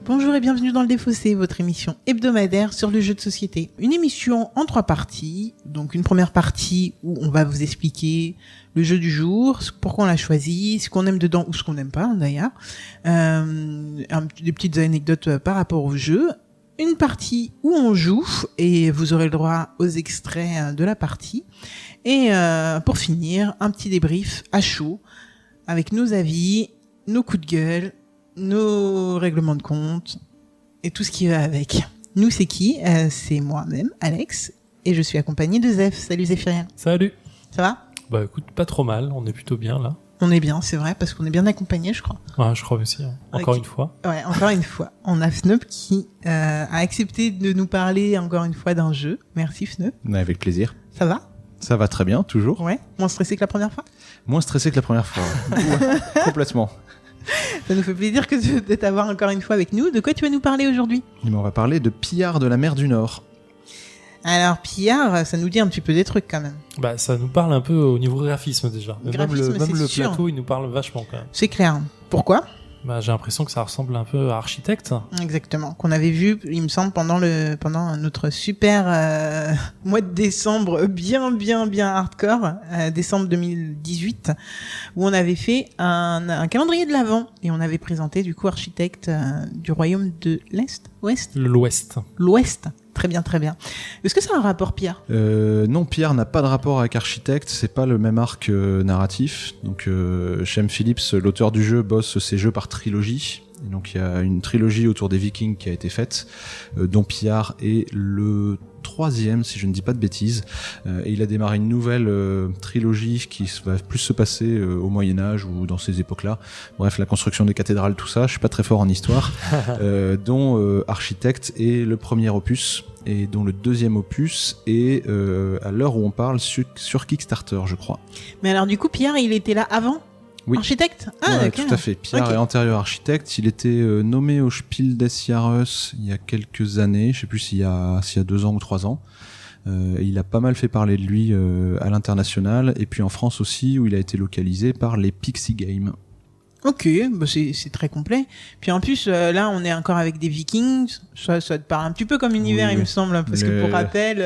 Bonjour et bienvenue dans le Défaussé, votre émission hebdomadaire sur le jeu de société. Une émission en 3 parties. Donc une première partie où on va vous expliquer le jeu du jour, pourquoi on l'a choisi, ce qu'on aime dedans ou ce qu'on n'aime pas d'ailleurs. Des petites anecdotes par rapport au jeu. Une partie où on joue et vous aurez le droit aux extraits de la partie. Et pour finir, un petit débrief à chaud avec nos avis, nos coups de gueule, nos règlements de compte et tout ce qui va avec. Nous, c'est qui ? C'est moi-même, Alex, et je suis accompagné de Zef. Salut Zéphirien. Salut. Ça va ? Bah écoute, pas trop mal, on est plutôt bien là. On est bien, c'est vrai, parce qu'on est bien accompagné, je crois. Ouais, je crois aussi, hein. Encore une fois. Ouais, encore une fois. On a Fneup qui a accepté de nous parler encore une fois d'un jeu. Merci Fneup. Avec plaisir. Ça va ? Ça va très bien, toujours. Ouais. Moins stressé que la première fois ? Moins stressé que la première fois. Ouais, complètement. Ça nous fait plaisir de t'avoir encore une fois avec nous. De quoi tu vas nous parler aujourd'hui ? On va parler de Pillard de la mer du Nord. Alors, Pillard, ça nous dit un petit peu des trucs quand même. Bah, ça nous parle un peu au niveau graphisme déjà. Graphisme, même le sûr. plateau, il nous parle vachement quand même. C'est clair. Pourquoi ? Bah, j'ai l'impression que ça ressemble un peu à Architecte. Exactement. Qu'on avait vu, il me semble, pendant notre super mois de décembre bien hardcore, décembre 2018, où on avait fait un calendrier de l'Avent et on avait présenté du coup Architecte du royaume de L'Ouest. L'Ouest. Très bien. Est-ce que ça a un rapport, Pierre ? Non, Pillard n'a pas de rapport avec Architecte, c'est pas le même arc narratif. Donc, Shem Phillips, l'auteur du jeu, bosse ses jeux par trilogie. Et donc, il y a une trilogie autour des Vikings qui a été faite, dont Pillard est le 3e, si je ne dis pas de bêtises. Et il a démarré une nouvelle trilogie qui va plus se passer au Moyen-Âge ou dans ces époques-là. Bref, la construction des cathédrales, tout ça. Je suis pas très fort en histoire. Dont Architecte est le premier opus et dont le 2e opus est, à l'heure où on parle, sur Kickstarter, je crois. Mais alors, du coup, Pierre, il était là avant ? Oui. Architecte ? Ah, d'accord. tout à fait. Pillard est antérieur Architecte. Il était nommé au Spiel des Jahres il y a quelques années. Je sais plus s'il y a 2 ans ou 3 ans. Il a pas mal fait parler de lui à l'international et puis en France aussi où il a été localisé par les Pixie Games. Ok, bah c'est très complet. Puis en plus, là, on est encore avec des Vikings. Ça te parle un petit peu comme univers, Oui, il me semble. Parce que pour rappel...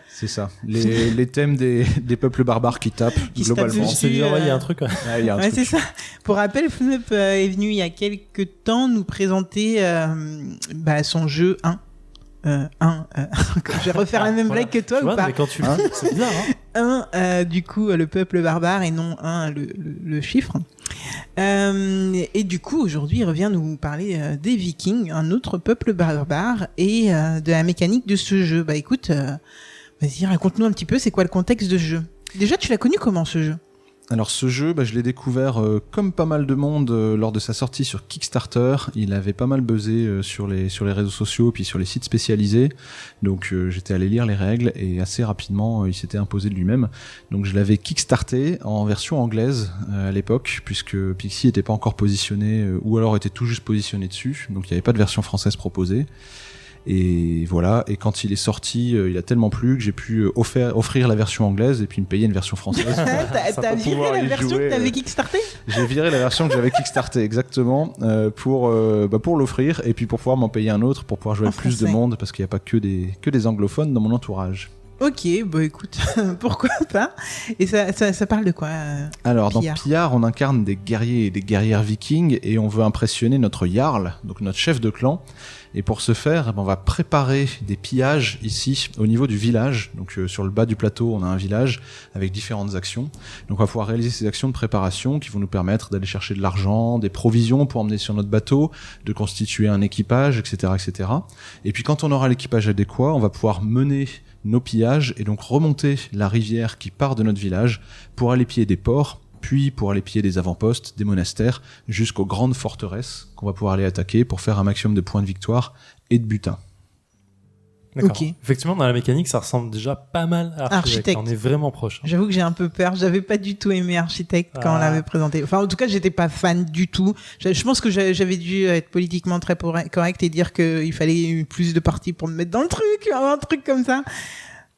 C'est ça. Les thèmes des peuples barbares qui tapent, Qui se tapent globalement. dessus. C'est bien, il y a un truc. Ouais, il y a un Ouais, truc. c'est ça. Pour rappel, Fneup est venu il y a quelques temps nous présenter son jeu 1. Je vais refaire la même blague que toi Tu ou vois, pas mais quand tu le dis, c'est bizarre, hein. Du coup, le peuple barbare et non le chiffre. Et du coup, aujourd'hui, il revient nous parler des Vikings, un autre peuple barbare, et de la mécanique de ce jeu. Bah écoute, vas-y, raconte-nous un petit peu, c'est quoi le contexte de ce jeu ? Déjà, tu l'as connu comment ce jeu ? Alors ce jeu, je l'ai découvert comme pas mal de monde lors de sa sortie sur Kickstarter. Il avait pas mal buzzé sur les réseaux sociaux puis sur les sites spécialisés. Donc j'étais allé lire les règles et assez rapidement il s'était imposé de lui-même. Donc je l'avais kickstarté en version anglaise à l'époque puisque Pixie était pas encore positionné ou alors était tout juste positionné dessus. Donc il n'y avait pas de version française proposée. Et voilà, et quand il est sorti, il a tellement plu que j'ai pu offrir la version anglaise et puis me payer une version française. T'as viré la version que t'avais kickstarté ? J'ai viré la version que j'avais kickstarté, exactement, pour l'offrir et puis pour pouvoir m'en payer un autre, pour pouvoir jouer avec plus de monde, parce qu'il n'y a pas que des anglophones dans mon entourage. Ok, bah écoute, pourquoi pas. Et ça parle de quoi Alors, Pillard. dans Pillard, on incarne des guerriers et des guerrières vikings et on veut impressionner notre Jarl, donc notre chef de clan. Et pour ce faire, on va préparer des pillages ici, au niveau du village. Donc sur le bas du plateau, on a un village avec différentes actions. Donc on va pouvoir réaliser ces actions de préparation qui vont nous permettre d'aller chercher de l'argent, des provisions pour emmener sur notre bateau, de constituer un équipage, etc., etc. Et puis quand on aura l'équipage adéquat, on va pouvoir mener nos pillages et donc remonter la rivière qui part de notre village pour aller piller des ports, puis pour aller piller des avant-postes, des monastères, jusqu'aux grandes forteresses qu'on va pouvoir aller attaquer pour faire un maximum de points de victoire et de butin. D'accord. Ok. Effectivement, dans la mécanique, ça ressemble déjà pas mal à Architecte. On est vraiment proche. J'avoue que j'ai un peu peur. J'avais pas du tout aimé Architecte quand on l'avait présenté. Enfin, en tout cas, j'étais pas fan du tout. Je pense que j'avais dû être politiquement très correct et dire qu'il fallait plus de parties pour me mettre dans le truc, un truc comme ça.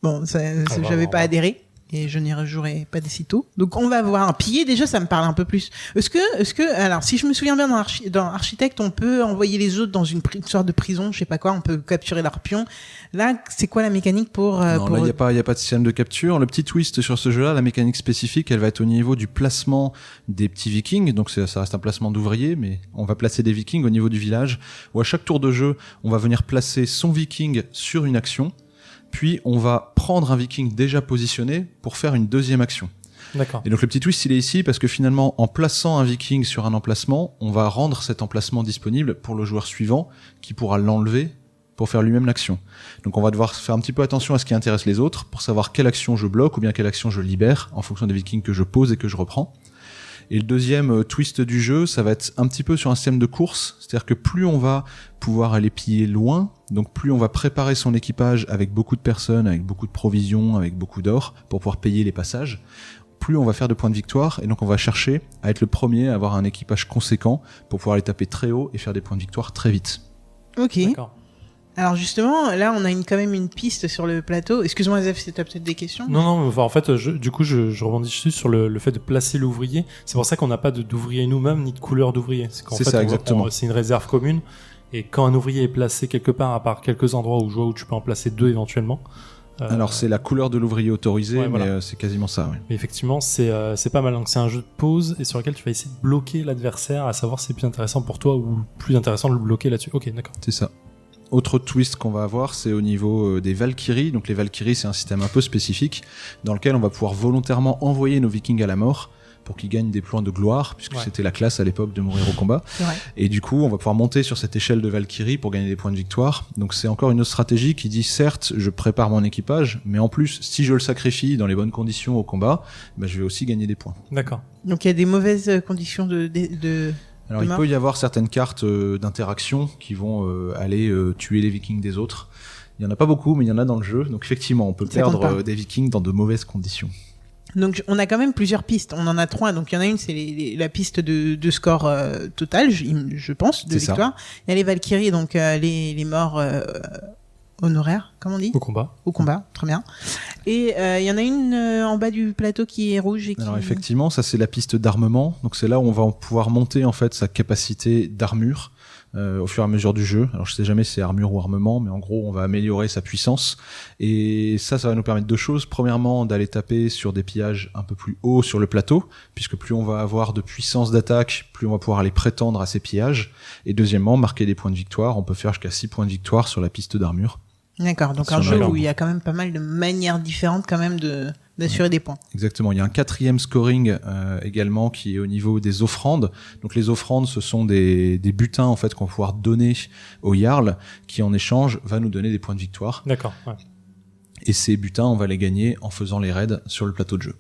Bon, j'avais pas adhéré. et je n'y rejouerai pas de sitôt. Donc on va voir. Piller, déjà, ça me parle un peu plus. Est-ce que, alors, si je me souviens bien, dans Architecte, on peut envoyer les autres dans une sorte de prison, je sais pas quoi, on peut capturer leurs pions. Là, c'est quoi la mécanique pour... Non, là, il y a pas de système de capture. Le petit twist sur ce jeu-là, la mécanique spécifique, elle va être au niveau du placement des petits vikings. Donc ça reste un placement d'ouvriers, mais on va placer des vikings au niveau du village, où à chaque tour de jeu, on va venir placer son viking sur une action. Puis on va prendre un viking déjà positionné pour faire une deuxième action. D'accord. Et donc le petit twist, il est ici parce que finalement, en plaçant un viking sur un emplacement, on va rendre cet emplacement disponible pour le joueur suivant qui pourra l'enlever pour faire lui-même l'action. Donc on va devoir faire un petit peu attention à ce qui intéresse les autres pour savoir quelle action je bloque ou bien quelle action je libère en fonction des vikings que je pose et que je reprends. Et le deuxième twist du jeu, ça va être un petit peu sur un système de course, c'est-à-dire que plus on va pouvoir aller piller loin, donc plus on va préparer son équipage avec beaucoup de personnes, avec beaucoup de provisions, avec beaucoup d'or, pour pouvoir payer les passages, plus on va faire de points de victoire, et donc on va chercher à être le premier à avoir un équipage conséquent pour pouvoir aller taper très haut et faire des points de victoire très vite. Ok. D'accord. Alors justement, là, on a quand même une piste sur le plateau. Excuse-moi, Zef, t'as peut-être des questions? Non, enfin, en fait, je rebondis juste sur le fait de placer l'ouvrier. C'est pour ça qu'on n'a pas d'ouvrier nous-mêmes, ni de couleur d'ouvrier. C'est ça, exactement. C'est une réserve commune. Et quand un ouvrier est placé quelque part, à part quelques endroits où je vois où tu peux en placer 2 éventuellement. Alors c'est la couleur de l'ouvrier autorisé, ouais, mais voilà. c'est quasiment ça. Ouais. Mais effectivement, c'est pas mal. Donc c'est un jeu de pause et sur lequel tu vas essayer de bloquer l'adversaire, à savoir si c'est plus intéressant pour toi ou plus intéressant de le bloquer là-dessus. Ok, d'accord. C'est ça. Autre twist qu'on va avoir, c'est au niveau des Valkyries. Donc les Valkyries, c'est un système un peu spécifique dans lequel on va pouvoir volontairement envoyer nos vikings à la mort pour qu'ils gagnent des points de gloire, puisque c'était la classe à l'époque de mourir au combat. Et du coup, on va pouvoir monter sur cette échelle de Valkyrie pour gagner des points de victoire. Donc c'est encore une autre stratégie qui dit, certes, je prépare mon équipage, mais en plus, si je le sacrifie dans les bonnes conditions au combat, bah, je vais aussi gagner des points. D'accord. Donc il y a des mauvaises conditions Alors il peut y avoir certaines cartes d'interaction qui vont aller tuer les vikings des autres. Il y en a pas beaucoup, mais il y en a dans le jeu. Donc effectivement, on peut perdre des vikings dans de mauvaises conditions. Donc on a quand même plusieurs pistes. On en a 3. Donc il y en a une, c'est la piste de score total, je pense, de victoire. Il y a les Valkyries, donc les morts honoraires, comment on dit ? Au combat, très bien. Et il y en a une en bas du plateau qui est rouge. Alors effectivement, ça c'est la piste d'armement. Donc c'est là où on va pouvoir monter en fait sa capacité d'armure au fur et à mesure du jeu. Alors je sais jamais si c'est armure ou armement, mais en gros on va améliorer sa puissance. Et ça va nous permettre 2 choses. Premièrement, d'aller taper sur des pillages un peu plus haut sur le plateau, puisque plus on va avoir de puissance d'attaque, plus on va pouvoir aller prétendre à ces pillages. Et deuxièmement, marquer des points de victoire. On peut faire jusqu'à 6 points de victoire sur la piste d'armure. D'accord, donc un jeu où il y a quand même pas mal de manières différentes quand même d'assurer des points. Exactement, il y a un 4e scoring également qui est au niveau des offrandes. Donc les offrandes, ce sont des butins en fait qu'on va pouvoir donner au Jarl, qui en échange va nous donner des points de victoire. D'accord. Ouais. Et ces butins, on va les gagner en faisant les raids sur le plateau de jeu.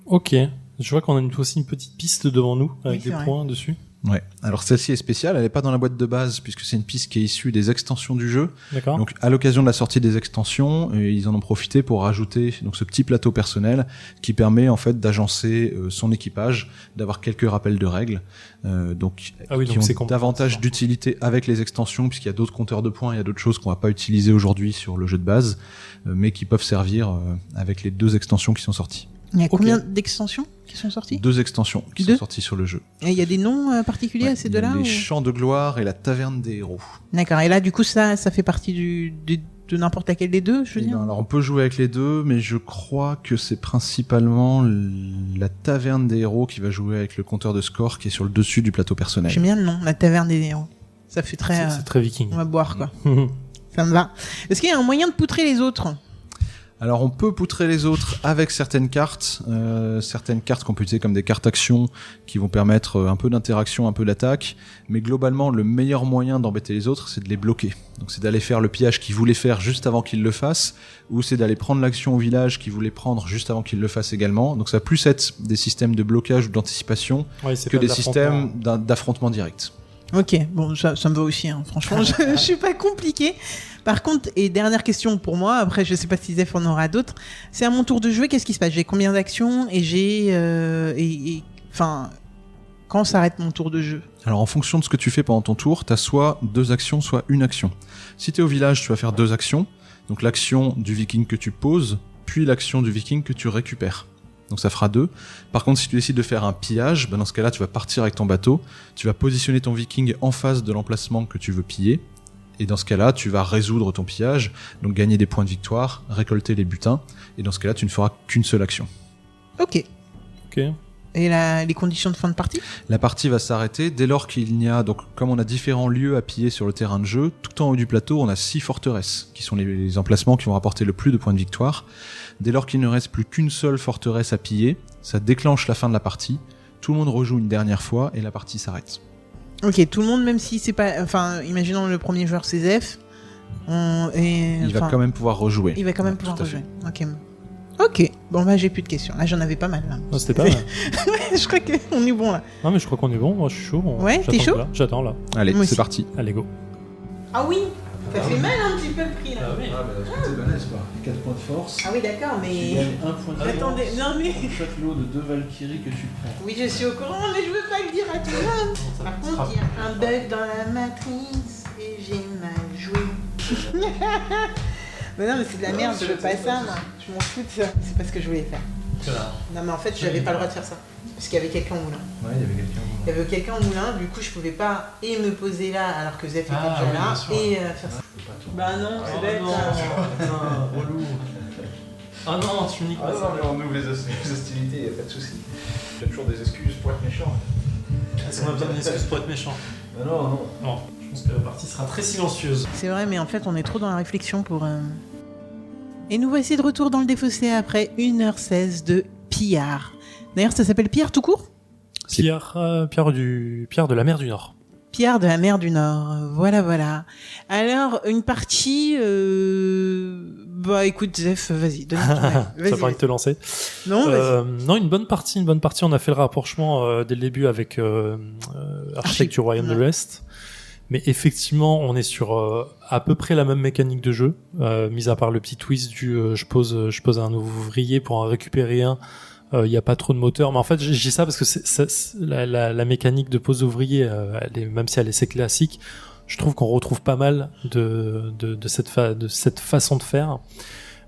Ok, je vois qu'on a aussi une petite piste devant nous avec des points dessus. Ouais. Alors celle-ci est spéciale, elle n'est pas dans la boîte de base puisque c'est une piste qui est issue des extensions du jeu. D'accord. Donc à l'occasion de la sortie des extensions, ils en ont profité pour rajouter donc ce petit plateau personnel qui permet en fait d'agencer son équipage, d'avoir quelques rappels de règles, donc qui ont davantage d'utilité avec les extensions puisqu'il y a d'autres compteurs de points, il y a d'autres choses qu'on va pas utiliser aujourd'hui sur le jeu de base, mais qui peuvent servir avec les 2 extensions qui sont sorties. Il y a combien d'extensions qui sont sorties ? 2 extensions qui sont sorties sur le jeu. Et il y a des noms particuliers à ces 2-là ? Les Champs de Gloire et la Taverne des Héros. D'accord, et là du coup ça fait partie de n'importe laquelle des 2, je veux dire ? Ben, alors on peut jouer avec les 2, mais je crois que c'est principalement la Taverne des Héros qui va jouer avec le compteur de score qui est sur le dessus du plateau personnel. J'aime bien le nom, la Taverne des Héros. Ça fait très... C'est très viking. On va boire quoi. Ça me va. Est-ce qu'il y a un moyen de poutrer les autres ? Alors on peut poutrer les autres avec certaines cartes qu'on peut utiliser comme des cartes actions qui vont permettre un peu d'interaction, un peu d'attaque, mais globalement le meilleur moyen d'embêter les autres c'est de les bloquer. Donc c'est d'aller faire le pillage qu'ils voulaient faire juste avant qu'ils le fassent, ou c'est d'aller prendre l'action au village qu'ils voulaient prendre juste avant qu'ils le fassent également. Donc ça va plus être des systèmes de blocage ou d'anticipation que des systèmes d'affrontement direct. Ok, bon, ça me va aussi, hein. Franchement, je suis pas compliqué. Par contre, et dernière question pour moi, après je sais pas si Zef en aura d'autres, c'est à mon tour de jouer, qu'est-ce qui se passe ? J'ai combien d'actions et quand s'arrête mon tour de jeu ? Alors en fonction de ce que tu fais pendant ton tour, t'as soit 2 actions, soit 1 action. Si t'es au village, tu vas faire 2 actions, donc l'action du viking que tu poses, puis l'action du viking que tu récupères. Donc ça fera 2. Par contre, si tu décides de faire un pillage, dans ce cas-là, tu vas partir avec ton bateau, tu vas positionner ton viking en face de l'emplacement que tu veux piller, et dans ce cas-là, tu vas résoudre ton pillage, donc gagner des points de victoire, récolter les butins, et dans ce cas-là, tu ne feras qu'une seule action. Ok. Ok. Et les conditions de fin de partie ? La partie va s'arrêter dès lors qu'il n'y a, donc comme on a différents lieux à piller sur le terrain de jeu, tout en haut du plateau, on a 6 forteresses, qui sont les emplacements qui vont rapporter le plus de points de victoire. Dès lors qu'il ne reste plus qu'une seule forteresse à piller, ça déclenche la fin de la partie, tout le monde rejoue une dernière fois, et la partie s'arrête. Ok, tout le monde, même si c'est pas... Enfin, imaginons le premier joueur c'est Zef, Il va quand même pouvoir rejouer. Il va quand même pouvoir rejouer. Ok. Bon, bah, j'ai plus de questions. Là, j'en avais pas mal. Là. Non, c'était pas mal. Ouais, je crois qu'on est bon, là. Non, mais je crois qu'on est bon. Moi, je suis chaud. Ouais, t'es chaud ? J'attends, là. Allez, Moi c'est aussi. parti. Allez, go. Ah oui. Ça fait mal un petit peu le prix, là. Ah oui. t'es balèze, quoi. 4 points de force. Ah oui, d'accord, mais... un point Attendez, non, mais... chaque lot de 2 Valkyries que tu prends. Oui, je suis au courant, mais je veux pas le dire à tout le monde. Par contre, il y a un bug dans la matrice et j'ai mal joué. Mais non, mais c'est de la merde, je veux pas ça, moi. Je m'en fous de ça. C'est pas ce que je voulais faire. Non, mais en fait, j'avais pas le droit de faire ça. Parce qu'il y avait quelqu'un au moulin. Ouais, il y avait quelqu'un. Il y avait quelqu'un au moulin, du coup, je pouvais pas et me poser là alors que Zef était Ah, déjà oui, là bien sûr. et faire ça. Bah non, c'est bête. Putain, relou. Ah non, tu me niques pas ça. mais on ouvre les hostilités, y a pas de soucis. J'ai toujours des excuses pour être méchant. Est-ce qu'on a besoin d'une excuse pour être méchant ? Non. Non. Je pense que la partie sera très silencieuse. C'est vrai, mais en fait, on est trop dans la réflexion pour... Et nous voici de retour dans le défaussé après 1h16 de pillard. D'ailleurs, ça s'appelle pillard tout court ? Pierre de la mer du Nord. Pierre de la mer du Nord, voilà. Alors, une partie... Bah écoute, Zef, vas-y, donne-moi ton avis. Ça pas envie de te lancer. Non, vas-y. Non, une bonne partie. On a fait le rapprochement dès le début avec Architecte du Royaume de l'Ouest. Mais effectivement, on est sur à peu près la même mécanique de jeu, mis à part le petit twist du je pose un ouvrier pour en récupérer un. Il y a pas trop de moteur, mais en fait, je dis ça parce que la mécanique de pose d'ouvrier, même si elle est assez classique, je trouve qu'on retrouve pas mal de cette façon de faire.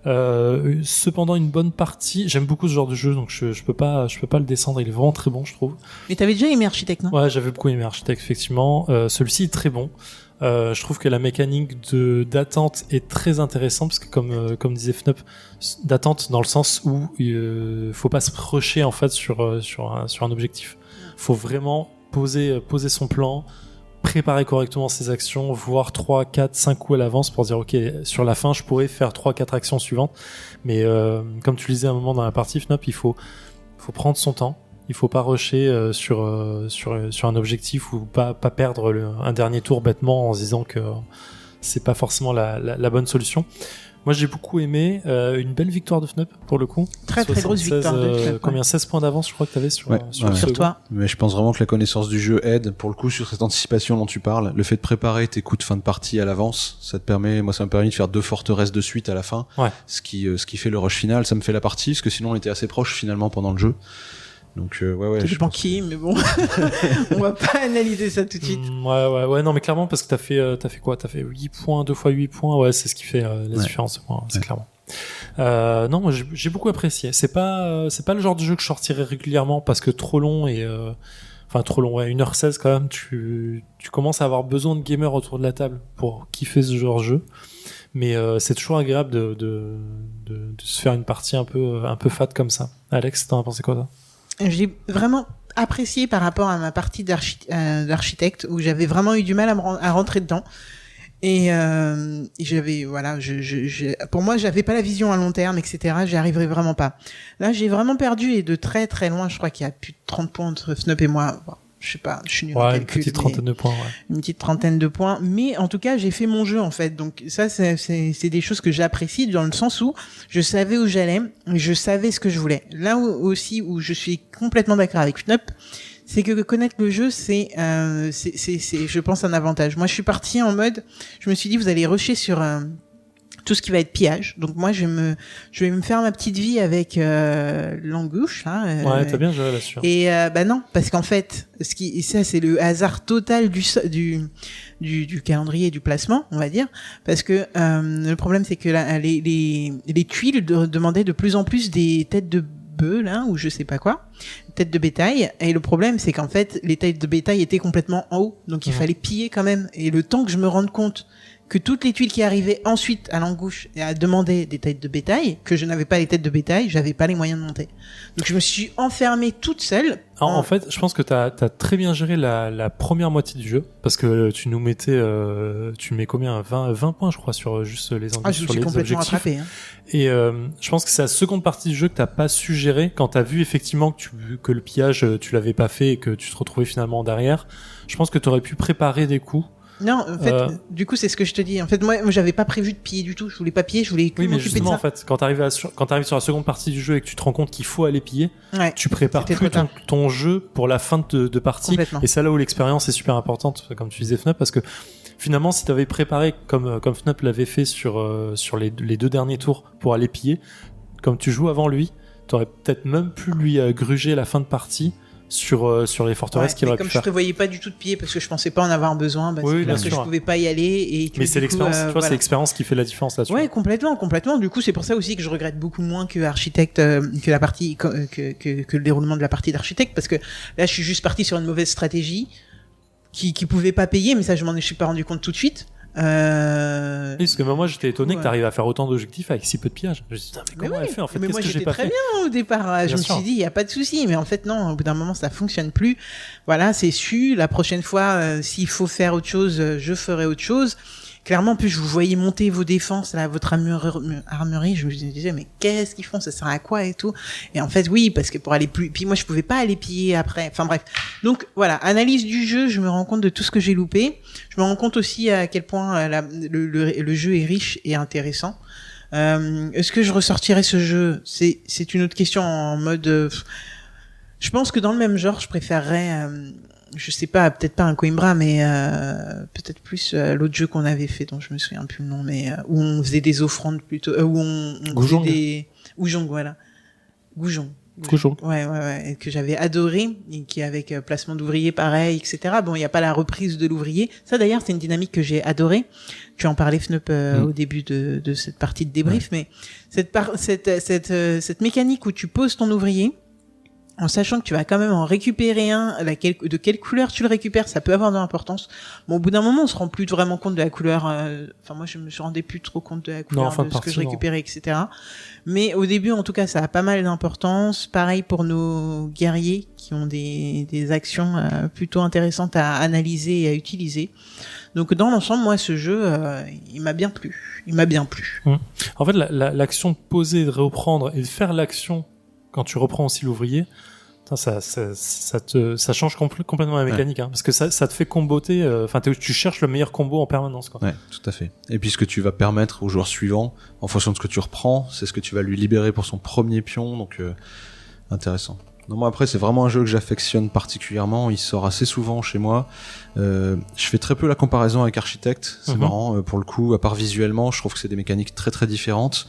Cependant, une bonne partie, j'aime beaucoup ce genre de jeu, donc je peux pas le descendre. Il est vraiment très bon, je trouve. Mais t'avais déjà aimé Architecte, non ? Ouais, j'avais beaucoup aimé Architecte, effectivement. Celui-ci est très bon. Je trouve que la mécanique d'attente est très intéressante parce que comme disait Fnup, d'attente dans le sens où faut pas se rusher en fait sur un objectif. Faut vraiment poser son plan, préparer correctement ses actions, voir 3, 4, 5 coups à l'avance pour dire ok, sur la fin je pourrais faire 3, 4 actions suivantes. Mais comme tu le disais à un moment dans la partie, Fnup, il faut prendre son temps. Il faut pas rusher sur un objectif ou pas perdre un dernier tour bêtement en se disant que c'est pas forcément la bonne solution. Moi j'ai beaucoup aimé une belle victoire de Fnup pour le coup. Très grosse victoire de Fnup. Combien 16 points d'avance je crois que tu avais sur toi. Mais je pense vraiment que la connaissance du jeu aide pour le coup sur cette anticipation dont tu parles. Le fait de préparer tes coups de fin de partie à l'avance, ça m'a permis de faire 2 forteresses de suite à la fin. Ouais. Ce qui fait le rush final, ça me fait la partie parce que sinon on était assez proche finalement pendant le jeu. Donc ouais. Ça dépend qui, mais bon, on va pas analyser ça tout de suite. Ouais, non mais clairement parce que t'as fait quoi ? T'as fait 8 points, 2 fois 8 points, ouais, c'est ce qui fait la différence de points, c'est clairement. Non, moi j'ai beaucoup apprécié. C'est pas le genre de jeu que je sortirais régulièrement parce que trop long et trop long, ouais, 1h16 quand même, tu commences à avoir besoin de gamers autour de la table pour kiffer ce genre de jeu. Mais c'est toujours agréable de se faire une partie un peu fat comme ça. Alex, t'en as pensé quoi toi ? J'ai vraiment apprécié par rapport à ma partie d'architecte où j'avais vraiment eu du mal à rentrer dedans. Et j'avais, voilà, pour moi, j'avais pas la vision à long terme, etc. J'y arriverais vraiment pas. Là, j'ai vraiment perdu et de très très loin. Je crois qu'il y a plus de 30 points entre Fnup et moi. Bon, je sais pas, je suis nul en calcul. Une petite trentaine de points, ouais. Une petite trentaine de points. Mais en tout cas, j'ai fait mon jeu, en fait. Donc ça, c'est des choses que j'apprécie dans le sens où je savais où j'allais, je savais ce que je voulais. Là aussi où je suis complètement d'accord avec Fnup, c'est que connaître le jeu, c'est, je pense, un avantage. Moi, je suis partie en mode, je me suis dit, vous allez rusher sur tout ce qui va être pillage. Donc moi je vais me faire ma petite vie avec l'angouche hein, Ouais, t'as bien géré là-dessus. et non, parce qu'en fait ça c'est le hasard total du calendrier et du placement, on va dire, parce que le problème c'est que les tuiles demandaient de plus en plus des têtes de bœufs là ou je sais pas quoi, têtes de bétail, et le problème c'est qu'en fait les têtes de bétail étaient complètement en haut, donc il fallait piller quand même, et le temps que je me rende compte que toutes les tuiles qui arrivaient ensuite à l'angouche et à demander des têtes de bétail, que je n'avais pas les têtes de bétail, j'avais pas les moyens de monter. Donc je me suis enfermée toute seule. En fait, je pense que t'as très bien géré la première moitié du jeu, parce que tu nous mettais, tu mets combien, 20 points, je crois, sur juste les je me suis complètement objectifs. rattrapée. Hein. Et je pense que c'est la seconde partie du jeu que t'as pas su gérer, quand t'as vu effectivement que le pillage, tu l'avais pas fait et que tu te retrouvais finalement derrière. Je pense que t'aurais pu préparer des coups. Non, en fait, du coup, c'est ce que je te dis. En fait, moi, j'avais pas prévu de piller du tout. Je voulais pas piller, je voulais que oui, mais m'occuper de justement, ça. en fait, quand t'arrives sur la seconde partie du jeu et que tu te rends compte qu'il faut aller piller, Ouais, tu prépares c'était plus trop tard. ton jeu pour la fin de partie. Complètement. Et c'est là où l'expérience est super importante, comme tu disais, Fnup, parce que finalement, si t'avais préparé comme Fnup l'avait fait sur les 2 derniers tours pour aller piller, comme tu joues avant lui, t'aurais peut-être même pu lui gruger la fin de partie sur les forteresses qu'il mais aurait comme pu je faire. prévoyais pas du tout de piller parce que je pensais pas en avoir besoin, Oui, bien parce que sûr. je pouvais pas y aller et que Mais du c'est coup, l'expérience, tu vois, voilà. c'est l'expérience qui fait la différence là-dessus. Ouais, complètement. Du coup, c'est pour ça aussi que je regrette beaucoup moins que Architecte, que la partie, que le déroulement de la partie d'Architecte, parce que là, je suis juste parti sur une mauvaise stratégie qui pouvait pas payer, mais ça, je m'en suis pas rendu compte tout de suite. Oui, parce que moi j'étais étonné que Ouais. t'arrives à faire autant d'objectifs avec si peu de pillage. Je me suis dit, mais comment oui, elle fait en fait? mais Qu'est-ce moi que j'ai j'étais pas très fait? bien au départ. Je Bien me sûr. suis dit, il y a pas de souci, mais en fait non. Au bout d'un moment, ça fonctionne plus. Voilà, c'est su. La prochaine fois, s'il faut faire autre chose, je ferai autre chose. Clairement, en plus, je vous voyais monter vos défenses, là, votre armurerie. Je me disais, mais qu'est-ce qu'ils font? Ça sert à quoi et tout? Et en fait, oui, parce que pour aller plus, puis moi, je pouvais pas aller piller après. Enfin, bref. Donc, voilà. Analyse du jeu. Je me rends compte de tout ce que j'ai loupé. Je me rends compte aussi à quel point le jeu est riche et intéressant. Est-ce que je ressortirais ce jeu? C'est une autre question en mode, je pense que dans le même genre, je préférerais, je sais pas, peut-être pas un Coimbra, mais peut-être plus l'autre jeu qu'on avait fait, dont je me souviens plus le nom, mais où on faisait des offrandes plutôt, où on faisait Goujong. des Goujong, voilà. Goujong. Goujong. Ouais, et que j'avais adoré, et qui avec placement d'ouvriers pareil, etc. Bon, il y a pas la reprise de l'ouvrier. Ça d'ailleurs, c'est une dynamique que j'ai adorée. Tu en parlais, Fnup, au début de cette partie de débrief, mais cette mécanique où tu poses ton ouvrier, en sachant que tu vas quand même en récupérer un, de quelle couleur tu le récupères, ça peut avoir de l'importance. Bon, au bout d'un moment, on se rend plus vraiment compte de la couleur. Enfin, moi, je me rendais plus trop compte de la couleur fin de de ce que je partie, non. récupérais, etc. Mais au début, en tout cas, ça a pas mal d'importance. Pareil pour nos guerriers qui ont des actions plutôt intéressantes à analyser et à utiliser. Donc, dans l'ensemble, moi, ce jeu, il m'a bien plu. En fait, l'action de poser, de reprendre et de faire l'action quand tu reprends aussi l'ouvrier, ça change complètement la mécanique, hein, parce que ça te fait comboter. Enfin, tu cherches le meilleur combo en permanence, quoi. Ouais, tout à fait. Et puis ce que tu vas permettre au joueur suivant, en fonction de ce que tu reprends, c'est ce que tu vas lui libérer pour son premier pion, donc intéressant. Non, moi après c'est vraiment un jeu que j'affectionne particulièrement, il sort assez souvent chez moi. Je fais très peu la comparaison avec Architect, c'est marrant, pour le coup, à part visuellement, je trouve que c'est des mécaniques très très différentes.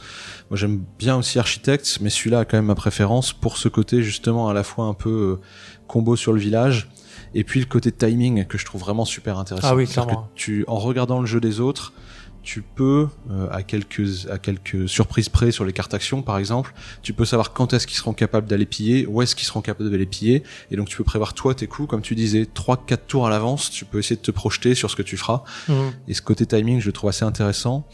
Moi j'aime bien aussi Architect, mais celui-là a quand même ma préférence pour ce côté justement à la fois un peu combo sur le village, et puis le côté timing que je trouve vraiment super intéressant. Ah oui, C'est-à-dire clairement. que en regardant le jeu des autres, tu peux, à quelques surprises près sur les cartes actions par exemple, tu peux savoir quand est-ce qu'ils seront capables d'aller piller, où est-ce qu'ils seront capables d'aller piller, et donc tu peux prévoir toi tes coups, comme tu disais, 3-4 tours à l'avance, tu peux essayer de te projeter sur ce que tu feras, et ce côté timing je le trouve assez intéressant.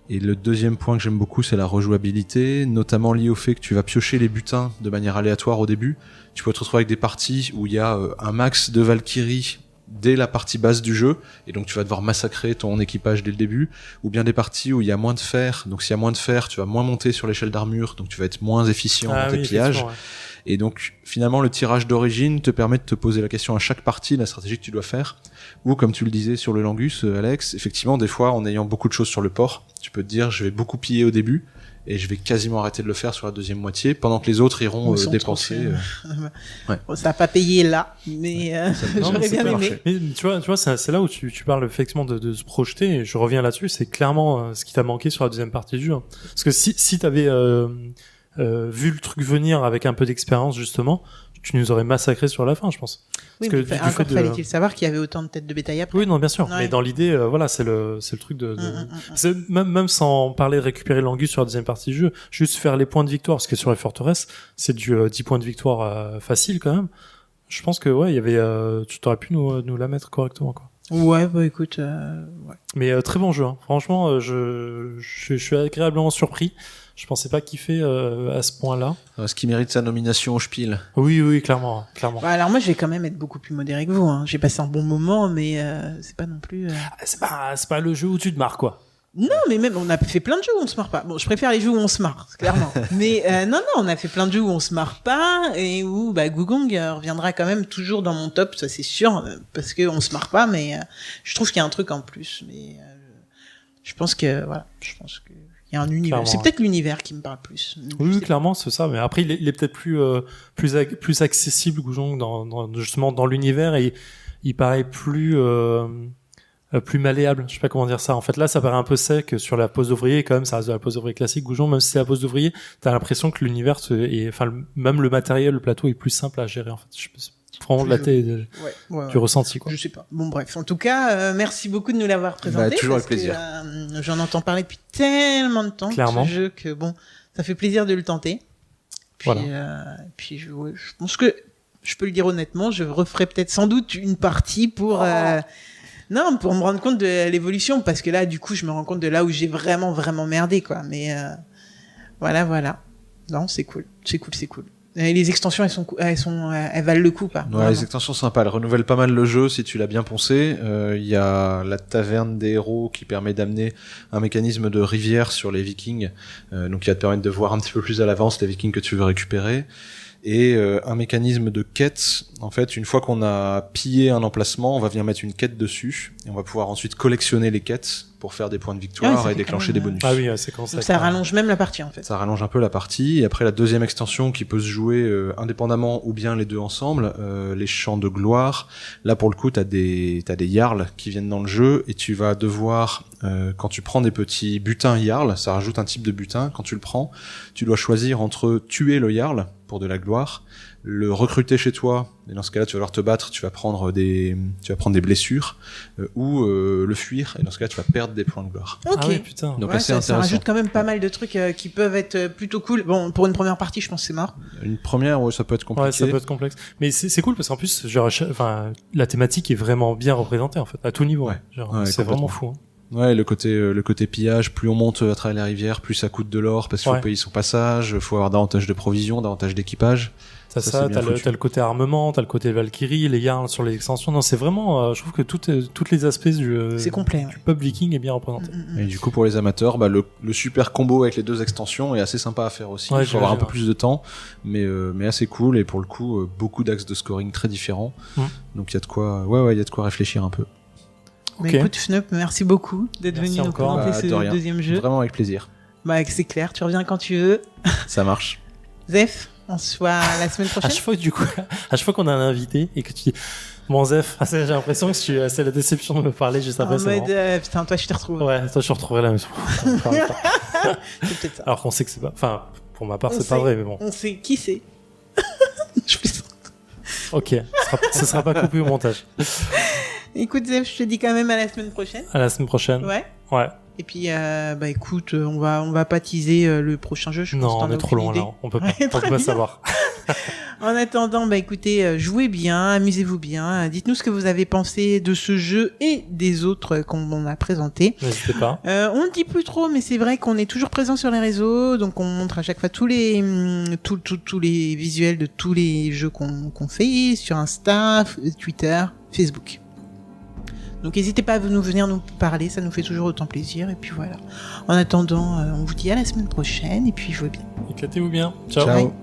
Et le deuxième point que j'aime beaucoup, c'est la rejouabilité, notamment lié au fait que tu vas piocher les butins de manière aléatoire au début. Tu peux te retrouver avec des parties où il y a un max de Valkyrie dès la partie basse du jeu, et donc tu vas devoir massacrer ton équipage dès le début, ou bien des parties où il y a moins de fer, donc s'il y a moins de fer, tu vas moins monter sur l'échelle d'armure, donc tu vas être moins efficient dans tes pillages. Ouais. Et donc finalement le tirage d'origine te permet de te poser la question à chaque partie, la stratégie que tu dois faire, ou comme tu le disais sur le Langus, Alex, effectivement des fois en ayant beaucoup de choses sur le port, tu peux te dire je vais beaucoup piller au début, et je vais quasiment arrêter de le faire sur la deuxième moitié, pendant que les autres iront dépenser. Ouais. Bon, ça n'a pas payé là, mais j'aurais bien aimé. Mais tu vois, c'est là où tu parles effectivement de se projeter, et je reviens là-dessus, c'est clairement ce qui t'a manqué sur la deuxième partie du jeu. Hein. Parce que si t'avais vu le truc venir avec un peu d'expérience, justement, tu nous aurais massacré sur la fin, je pense. Oui, Parce mais encore fallait-il savoir qu'il y avait autant de têtes de bétail après. Oui, non, bien sûr. Ouais. Mais dans l'idée, voilà, c'est le truc c'est même sans parler de récupérer l'angus sur la deuxième partie du jeu, juste faire les points de victoire, parce que sur les forteresses, c'est du 10 points de victoire facile quand même. Je pense que ouais, il y avait, tu t'aurais pu nous la mettre correctement, quoi. Ouais, bah écoute, ouais. Mais très bon jeu, hein. Franchement, je suis agréablement surpris. Je pensais pas kiffer à ce point-là. Ce qui mérite sa nomination au Spiel. Oui, clairement. Bah, alors moi, je vais quand même être beaucoup plus modéré que vous. Hein. J'ai passé un bon moment, mais c'est pas non plus. C'est pas le jeu où tu te marres, quoi. Non, mais même on a fait plein de jeux où on se marre pas. Bon, je préfère les jeux où on se marre, clairement. Mais non, on a fait plein de jeux où on se marre pas et où Gugong reviendra quand même toujours dans mon top, ça c'est sûr, parce que on se marre pas. Mais je trouve qu'il y a un truc en plus. Mais je pense que il y a un univers. Clairement, c'est peut-être l'univers qui me parle plus. Oui, clairement, c'est ça. Mais après, il est peut-être plus accessible, Gugong, justement dans l'univers, et il paraît plus malléable. Je sais pas comment dire ça. En fait, là, ça paraît un peu sec sur la pose d'ouvrier. Quand même, ça reste de la pose d'ouvrier classique. Goujon, même si c'est la pose d'ouvrier, t'as l'impression que l'univers même le matériel, le plateau est plus simple à gérer, en fait. Vraiment de la tête, du ressenti, quoi. Je sais pas. Bon, bref. En tout cas, merci beaucoup de nous l'avoir présenté. Toujours avec plaisir. J'en entends parler depuis tellement de temps. Clairement. Ce jeu que bon, ça fait plaisir de le tenter. Puis, voilà. Puis je pense que je peux le dire honnêtement, je referai peut-être sans doute une partie pour non, pour me rendre compte de l'évolution, parce que là, du coup, je me rends compte de là où j'ai vraiment merdé, quoi. Mais voilà. Non, c'est cool. Et les extensions, elles valent le coup, pas? Ouais, les extensions sympas, elles renouvellent pas mal le jeu si tu l'as bien poncé. Il y a la taverne des héros qui permet d'amener un mécanisme de rivière sur les vikings, donc qui va te permettre de voir un petit peu plus à l'avance les vikings que tu veux récupérer. Et un mécanisme de quête. En fait, une fois qu'on a pillé un emplacement, on va venir mettre une quête dessus et on va pouvoir ensuite collectionner les quêtes pour faire des points de victoire et déclencher des bonus. Ah oui, c'est comme ça. Donc ça rallonge même la partie, en fait. Ça rallonge un peu la partie. Et après, la deuxième extension qui peut se jouer indépendamment ou bien les deux ensemble, les champs de gloire. Là, pour le coup, t'as des jarls qui viennent dans le jeu et tu vas devoir, quand tu prends des petits butins jarls, ça rajoute un type de butin. Quand tu le prends, tu dois choisir entre tuer le jarl pour de la gloire, le recruter chez toi, et dans ce cas-là tu vas devoir te battre, tu vas prendre des blessures, ou le fuir, et dans ce cas-là tu vas perdre des points de gloire. Ok. Ah oui, putain. Donc ouais, assez ça intéressant. rajoute quand même pas mal de trucs qui peuvent être plutôt cool. Bon, pour une première partie, je pense que c'est mort. Une première, ouais, ça peut être compliqué. Ouais, ça peut être complexe. Mais c'est cool parce qu'en plus, la thématique est vraiment bien représentée, en fait, à tout niveau. Ouais. C'est vraiment fou. Hein. Ouais, le côté pillage, plus on monte à travers la rivière, plus ça coûte de l'or parce qu'il faut payer son passage, faut avoir davantage de provisions, davantage d'équipage. T'as le côté armement, t'as le côté Valkyrie, les jarls sur les extensions. Non, c'est vraiment, je trouve que tous les aspects c'est complet, du peuple viking est bien représenté. Et du coup, pour les amateurs, le super combo avec les deux extensions est assez sympa à faire aussi. Ouais, il faut avoir un peu plus de temps, mais assez cool, et pour le coup, beaucoup d'axes de scoring très différents. Donc il y a de quoi, il y a de quoi réfléchir un peu. Mais écoute, Fnup, merci beaucoup d'être venu nous présenter ce deuxième jeu. Vraiment avec plaisir. C'est clair, tu reviens quand tu veux. Ça marche. Zef, on se voit la semaine prochaine. À chaque fois qu'on a un invité et que tu dis bon Zef, j'ai l'impression que c'est la déception de me parler juste après. En mode putain, toi je te retrouve. Ouais, toi je retrouverai la maison. C'est peut-être ça. Alors qu'on sait que c'est pas, enfin pour ma part c'est pas vrai, mais bon. On sait qui c'est. Je plaisante. Ok, ce sera pas coupé au montage. Écoute Zef, je te dis quand même à la semaine prochaine. À la semaine prochaine. Ouais. Et puis écoute, on va pas teaser le prochain jeu. Non, on est trop loin là. On peut pas savoir. En attendant, écoutez, jouez bien, amusez-vous bien. Dites-nous ce que vous avez pensé de ce jeu et des autres qu'on a présentés. N'hésitez pas. On ne dit plus trop, mais c'est vrai qu'on est toujours présent sur les réseaux, donc on montre à chaque fois tous les visuels de tous les jeux qu'on fait sur Insta, Twitter, Facebook. Donc n'hésitez pas à venir nous parler, ça nous fait toujours autant plaisir. Et puis voilà. En attendant, on vous dit à la semaine prochaine et puis jouez bien. Éclatez-vous bien. Ciao. Ciao.